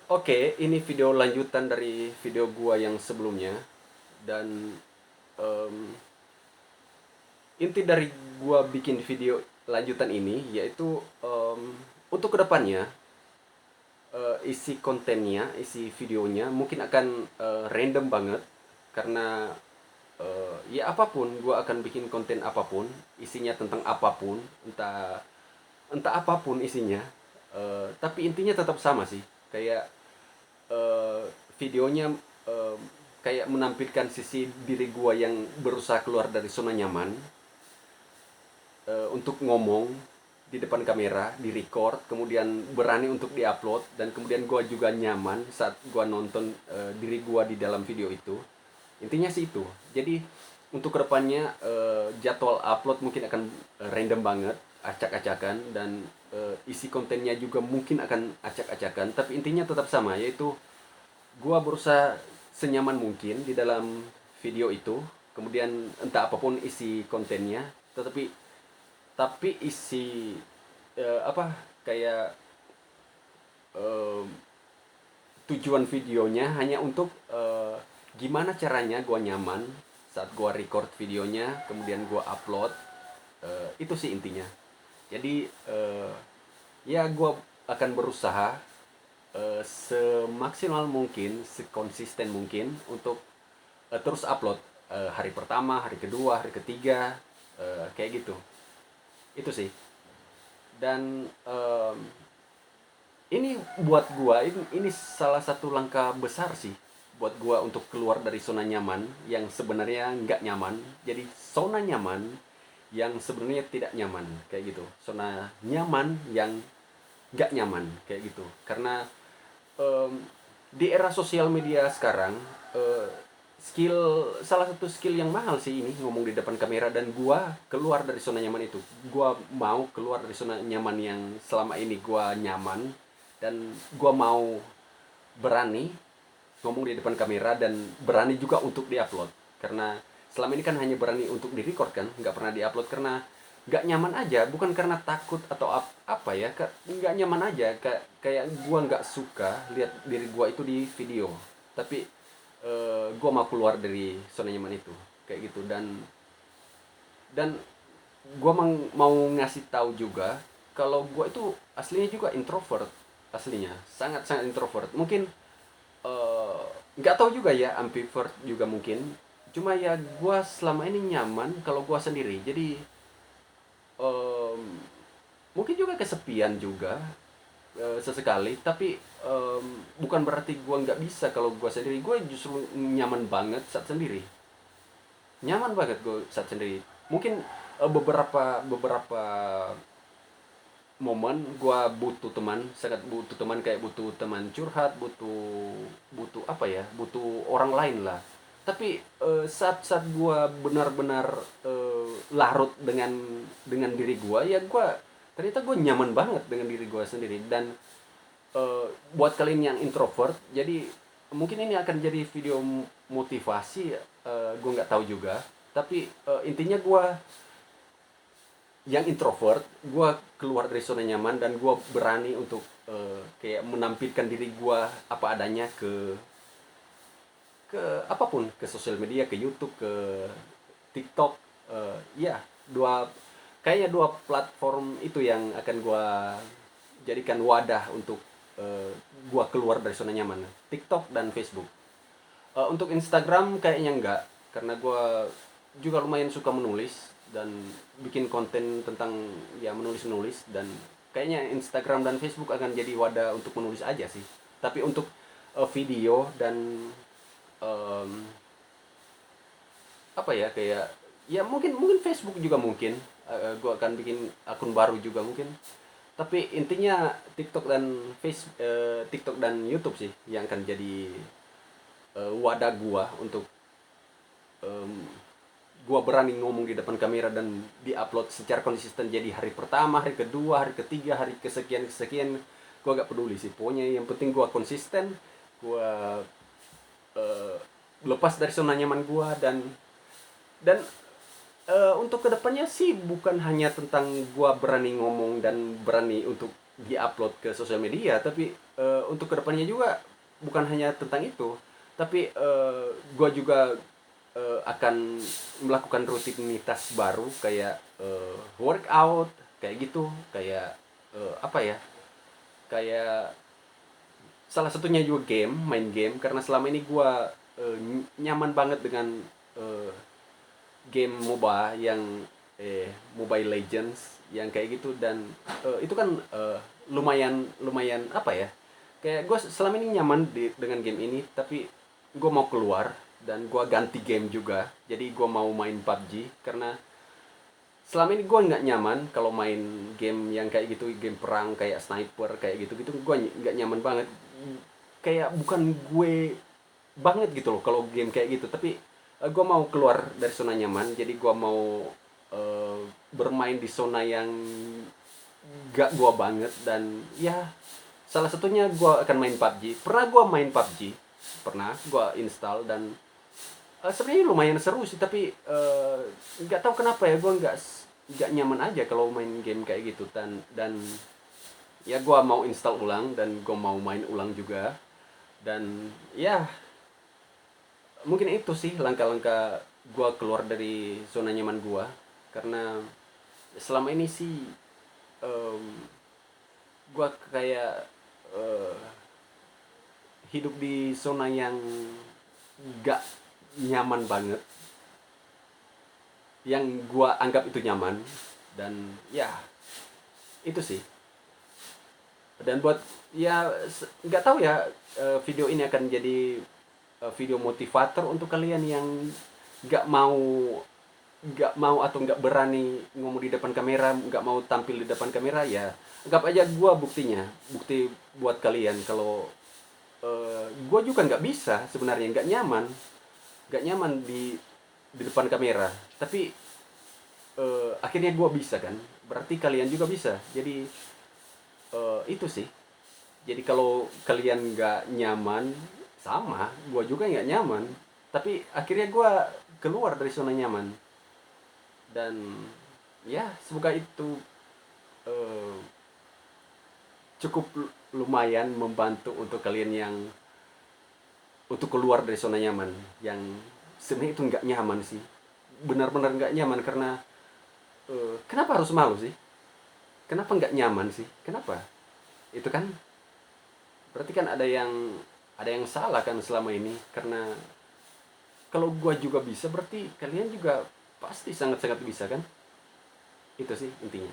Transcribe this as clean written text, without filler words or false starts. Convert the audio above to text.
Oke, ini video lanjutan dari video gua yang sebelumnya. Dan em, inti dari gua bikin video lanjutan ini yaitu untuk kedepannya isi kontennya, isi videonya mungkin akan random banget karena ya apapun gua akan bikin konten apapun, isinya tentang apapun, entah entah apapun isinya. Tapi intinya tetap sama sih. Kayak eh, videonya eh, kayak menampilkan sisi diri gua yang berusaha keluar dari zona nyaman untuk ngomong di depan kamera, di record, kemudian berani untuk diupload, dan kemudian gua juga nyaman saat gua nonton diri gua di dalam video itu. Intinya sih itu. Jadi untuk kedepannya jadwal upload mungkin akan random banget, acak-acakan, dan isi kontennya juga mungkin akan acak-acakan, tapi intinya tetap sama, yaitu gua berusaha senyaman mungkin di dalam video itu. Kemudian entah apapun isi kontennya, tetapi isi apa, kayak eh, tujuan videonya hanya untuk gimana caranya gua nyaman saat gua record videonya, kemudian gua upload. Itu sih intinya. Jadi ya gua akan berusaha semaksimal mungkin, sekonsisten mungkin untuk terus upload hari pertama, hari kedua, hari ketiga, kayak gitu. Itu sih. Dan ini buat gua, ini salah satu langkah besar sih buat gua untuk keluar dari zona nyaman yang sebenarnya nggak nyaman. Jadi zona nyaman yang sebenarnya tidak nyaman, kayak gitu. Zona nyaman yang nggak nyaman, kayak gitu. Karena em, di era sosial media sekarang, eh, salah satu skill yang mahal sih ini ngomong di depan kamera, dan gua keluar dari zona nyaman itu. Gua mau keluar dari zona nyaman yang selama ini gua nyaman, dan gua mau berani ngomong di depan kamera dan berani juga untuk diupload. Karena selama ini kan hanya berani untuk direcord kan, nggak pernah diupload karena nggak nyaman aja, bukan karena takut atau apa ya, nggak nyaman aja. Kayak gua nggak suka lihat diri gua itu di video. Tapi gua mau keluar dari zona nyaman itu, kayak gitu. Dan gua mau ngasih tahu juga kalau gua itu aslinya juga introvert. Aslinya sangat sangat introvert. Mungkin eh, nggak tahu juga ya, ambivert juga mungkin. Cuma ya gua selama ini nyaman kalau gua sendiri. Jadi em, mungkin juga kesepian juga sesekali, tapi bukan berarti gue nggak bisa kalau gue sendiri. Gue justru nyaman banget saat sendiri, nyaman banget gue saat sendiri. Mungkin beberapa beberapa momen gue butuh teman, sangat butuh teman, kayak butuh teman curhat, butuh butuh apa ya, butuh orang lain lah. Tapi saat gue benar-benar larut dengan diri gue, ya gue ternyata gue nyaman banget dengan diri gue sendiri. Dan buat kalian yang introvert, jadi mungkin ini akan jadi video motivasi, gue nggak tahu juga. Tapi intinya gue yang introvert, gue keluar dari zona nyaman dan gue berani untuk kayak menampilkan diri gue apa adanya ke apapun, ke sosial media, ke YouTube, ke TikTok. Ya, kayaknya dua platform itu yang akan gue jadikan wadah untuk gue keluar dari zona nyaman, TikTok dan Facebook. Untuk Instagram kayaknya enggak, karena gue juga lumayan suka menulis dan bikin konten tentang ya menulis-nulis. Dan kayaknya Instagram dan Facebook akan jadi wadah untuk menulis aja sih. Tapi untuk video dan em, apa ya, kayak ya mungkin mungkin Facebook juga mungkin gue akan bikin akun baru juga mungkin. Tapi intinya TikTok dan YouTube sih yang akan jadi wadah gua untuk em, gua berani ngomong di depan kamera dan diupload secara konsisten. Jadi hari pertama, hari kedua, hari ketiga, hari kesekian kesekian, gua gak peduli sih. Pokoknya yang penting gua konsisten, gua eh, lepas dari zona nyaman gua. Dan untuk kedepannya sih bukan hanya tentang gua berani ngomong dan berani untuk diupload ke sosial media, tapi untuk kedepannya juga bukan hanya tentang itu, tapi gue juga akan melakukan rutinitas baru kayak workout kayak gitu, kayak apa ya, kayak salah satunya juga main game, karena selama ini gue nyaman banget dengan eh, game MOBA yang Mobile Legends yang kayak gitu. Dan itu kan lumayan lumayan apa ya, kayak gue selama ini nyaman dengan game ini, tapi gue mau keluar dan gue ganti game juga, jadi gue mau main PUBG karena selama ini gue nggak nyaman kalau main game yang kayak gitu, game perang kayak sniper kayak gitu gitu, gue nggak nyaman banget, kayak bukan gue banget gitu loh kalau game kayak gitu. Tapi gue mau keluar dari zona nyaman, jadi gue mau eh, bermain di zona yang gak gue banget. Dan ya salah satunya gue akan main PUBG. Pernah gue main PUBG, pernah gue install, dan sebenarnya lumayan seru sih, tapi nggak tahu kenapa ya gue nggak nyaman aja kalau main game kayak gitu. Dan ya gue mau install ulang dan gue mau main ulang juga. Dan ya mungkin itu sih langkah-langkah gue keluar dari zona nyaman gue, karena selama ini sih gue kayak eh, hidup di zona yang gak nyaman banget, yang gue anggap itu nyaman. Dan ya itu sih. Dan buat ya nggak tahu ya, video ini akan jadi video motivator untuk kalian yang nggak mau nggak mau atau nggak berani ngomong di depan kamera, nggak mau tampil di depan kamera. Ya anggap aja gue bukti buat kalian kalau gue juga nggak bisa sebenarnya, nggak nyaman di depan kamera. Tapi akhirnya gue bisa kan, berarti kalian juga bisa. Jadi itu sih. Jadi kalau kalian nggak nyaman, sama gue juga nggak nyaman, tapi akhirnya gue keluar dari zona nyaman. Dan ya semoga itu eh, cukup lumayan membantu untuk kalian yang untuk keluar dari zona nyaman, yang sebenarnya itu nggak nyaman sih, benar-benar nggak nyaman. Karena kenapa harus malu sih, kenapa nggak nyaman sih, kenapa? Itu kan berarti kan ada yang salah kan selama ini. Karena kalau gua juga bisa, berarti kalian juga pasti sangat-sangat bisa kan. Itu sih intinya.